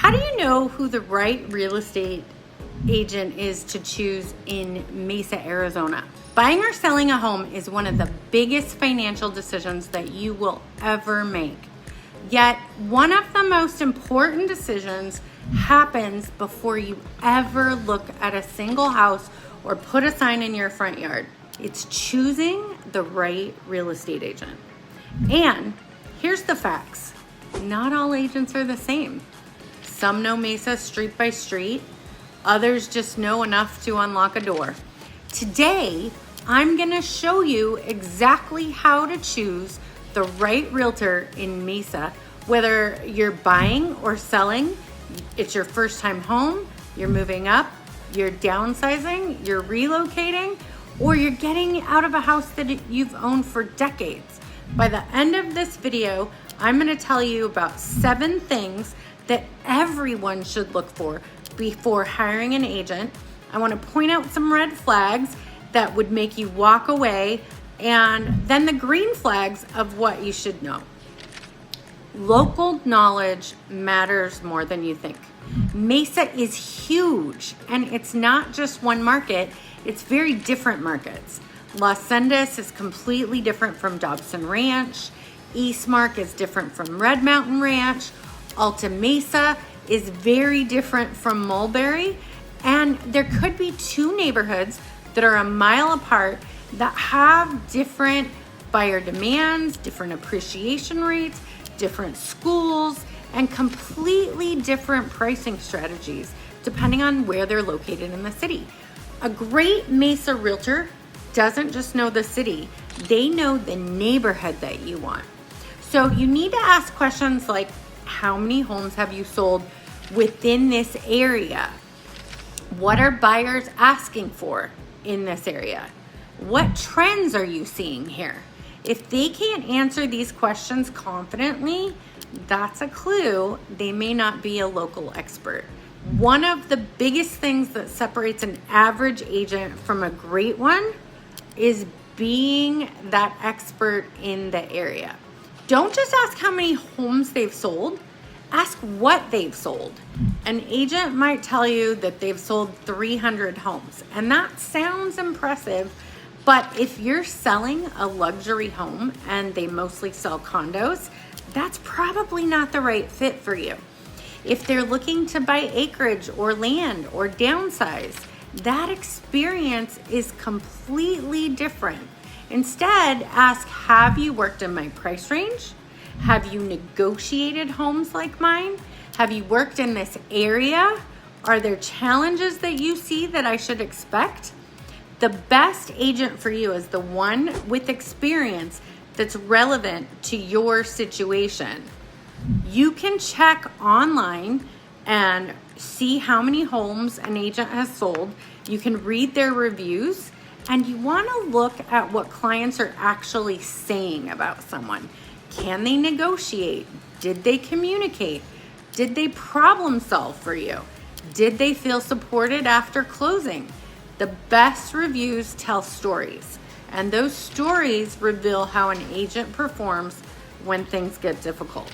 How do you know who the right real estate agent is to choose in Mesa, Arizona? Buying or selling a home is one of the biggest financial decisions that you will ever make. Yet, one of the most important decisions happens before you ever look at a single house or put a sign in your front yard. It's choosing the right real estate agent. And here's the facts. Not all agents are the same. Some know Mesa street by street. Others just know enough to unlock a door. Today, I'm gonna show you exactly how to choose the right realtor in Mesa, whether you're buying or selling, it's your first time home, you're moving up, you're downsizing, you're relocating, or you're getting out of a house that you've owned for decades. By the end of this video, I'm gonna tell you about 7 things that everyone should look for before hiring an agent. I wanna point out some red flags that would make you walk away, and then the green flags of what you should know. Local knowledge matters more than you think. Mesa is huge, and it's not just one market, it's very different markets. Las Sendas is completely different from Dobson Ranch. Eastmark is different from Red Mountain Ranch. Alta Mesa is very different from Mulberry. And there could be 2 neighborhoods that are a mile apart that have different buyer demands, different appreciation rates, different schools, and completely different pricing strategies depending on where they're located in the city. A great Mesa realtor doesn't just know the city, they know the neighborhood that you want. So you need to ask questions like, how many homes have you sold within this area? What are buyers asking for in this area? What trends are you seeing here? If they can't answer these questions confidently, that's a clue they may not be a local expert. One of the biggest things that separates an average agent from a great one is being that expert in the area. Don't just ask how many homes they've sold, ask what they've sold. An agent might tell you that they've sold 300 homes, and that sounds impressive, but if you're selling a luxury home and they mostly sell condos, that's probably not the right fit for you. If they're looking to buy acreage or land or downsize, that experience is completely different. Instead, ask, have you worked in my price range? Have you negotiated homes like mine? Have you worked in this area? Are there challenges that you see that I should expect? The best agent for you is the one with experience that's relevant to your situation. You can check online and see how many homes an agent has sold. You can read their reviews, and you want to look at what clients are actually saying about someone. Can they negotiate? Did they communicate? Did they problem solve for you? Did they feel supported after closing? The best reviews tell stories, and those stories reveal how an agent performs when things get difficult.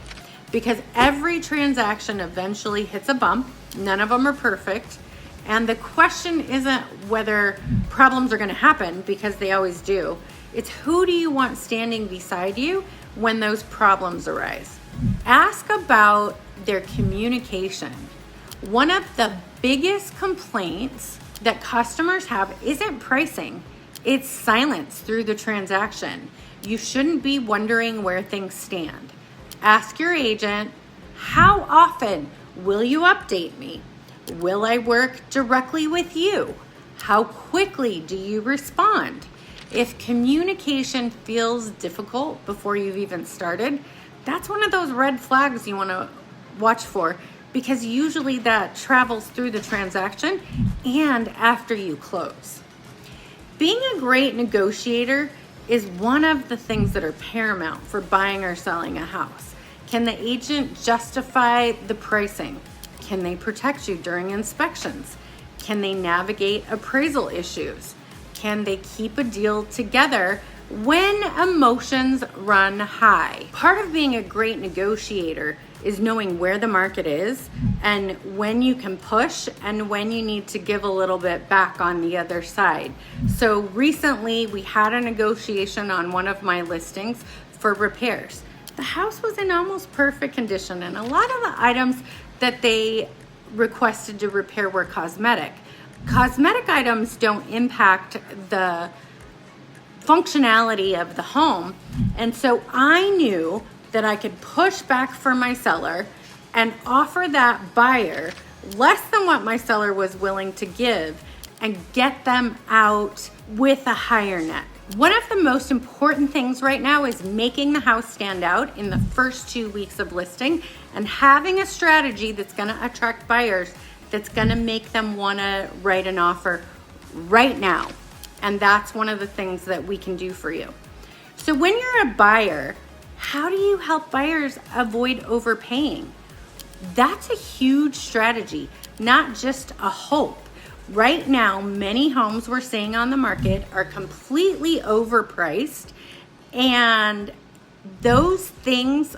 Because every transaction eventually hits a bump, none of them are perfect, and the question isn't whether problems are going to happen, because they always do. It's who do you want standing beside you when those problems arise. Ask about their communication. One of the biggest complaints that customers have isn't pricing, it's silence through the transaction. You shouldn't be wondering where things stand. Ask your agent, how often will you update me? Will I work directly with you? How quickly do you respond? If communication feels difficult before you've even started, that's one of those red flags you want to watch for, because usually that travels through the transaction and after you close. Being a great negotiator is one of the things that are paramount for buying or selling a house. Can the agent justify the pricing? Can they protect you during inspections? Can they navigate appraisal issues? Can they keep a deal together when emotions run high? Part of being a great negotiator is knowing where the market is and when you can push and when you need to give a little bit back on the other side. So recently we had a negotiation on one of my listings for repairs. The house was in almost perfect condition, and a lot of the items that they requested to repair were cosmetic. Cosmetic items don't impact the functionality of the home, and so I knew that I could push back for my seller and offer that buyer less than what my seller was willing to give and get them out with a higher net. One of the most important things right now is making the house stand out in the first 2 weeks of listing and having a strategy that's going to attract buyers, that's going to make them want to write an offer right now. And that's one of the things that we can do for you. So when you're a buyer, how do you help buyers avoid overpaying? That's a huge strategy, not just a hope. Right now, many homes we're seeing on the market are completely overpriced, and those things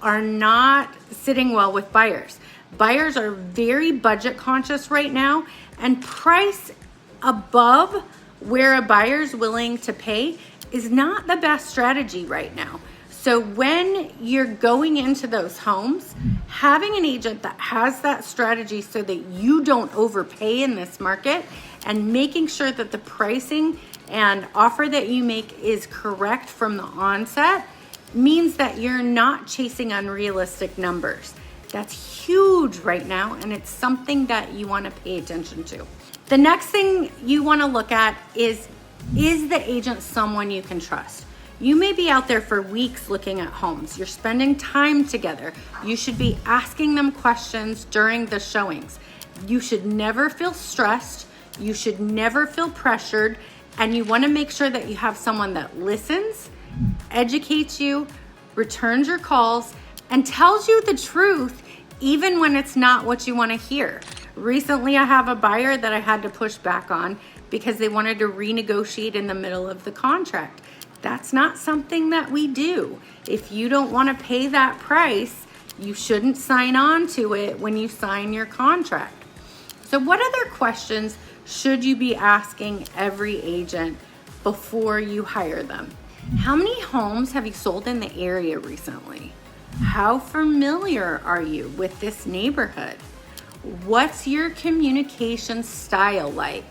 are not sitting well with buyers. Buyers are very budget conscious right now, and price above where a buyer's willing to pay is not the best strategy right now. So when you're going into those homes, having an agent that has that strategy so that you don't overpay in this market, and making sure that the pricing and offer that you make is correct from the onset, means that you're not chasing unrealistic numbers. That's huge right now, and it's something that you want to pay attention to. The next thing you want to look at is the agent someone you can trust? You may be out there for weeks looking at homes. You're spending time together. You should be asking them questions during the showings. You should never feel stressed. You should never feel pressured. And you want to make sure that you have someone that listens, educates you, returns your calls, and tells you the truth even when it's not what you want to hear. Recently, I have a buyer that I had to push back on because they wanted to renegotiate in the middle of the contract. That's not something that we do. If you don't want to pay that price, you shouldn't sign on to it when you sign your contract. So what other questions should you be asking every agent before you hire them? How many homes have you sold in the area recently? How familiar are you with this neighborhood? What's your communication style like?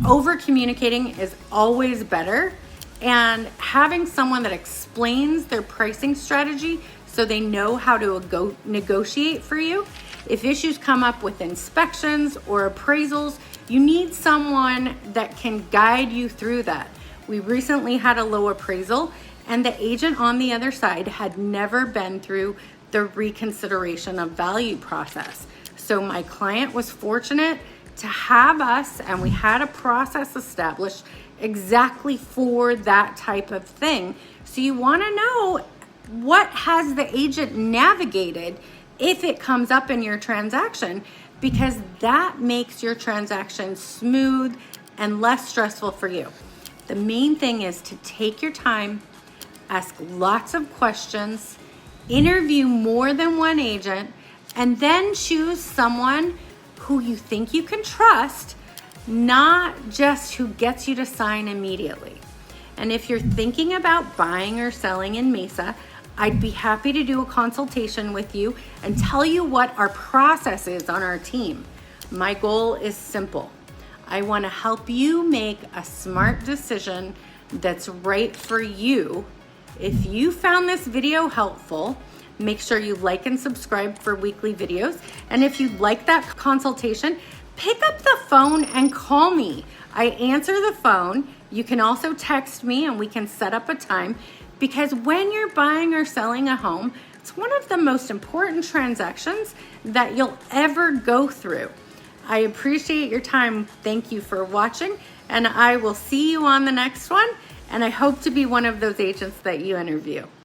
Over communicating is always better. And having someone that explains their pricing strategy so they know how to negotiate for you. If issues come up with inspections or appraisals, you need someone that can guide you through that. We recently had a low appraisal, and the agent on the other side had never been through the reconsideration of value process. So my client was fortunate to have us, and we had a process established exactly for that type of thing. So you want to know what has the agent navigated if it comes up in your transaction, because that makes your transaction smooth and less stressful for you. The main thing is to take your time, ask lots of questions, interview more than one agent, and then choose someone who you think you can trust, not just who gets you to sign immediately. And if you're thinking about buying or selling in Mesa, I'd be happy to do a consultation with you and tell you what our process is on our team. My goal is simple. I want to help you make a smart decision that's right for you. If you found this video helpful, make sure you like and subscribe for weekly videos. And if you'd like that consultation, pick up the phone and call me. I answer the phone. You can also text me and we can set up a time, because when you're buying or selling a home, it's one of the most important transactions that you'll ever go through. I appreciate your time. Thank you for watching, and I will see you on the next one. And I hope to be one of those agents that you interview.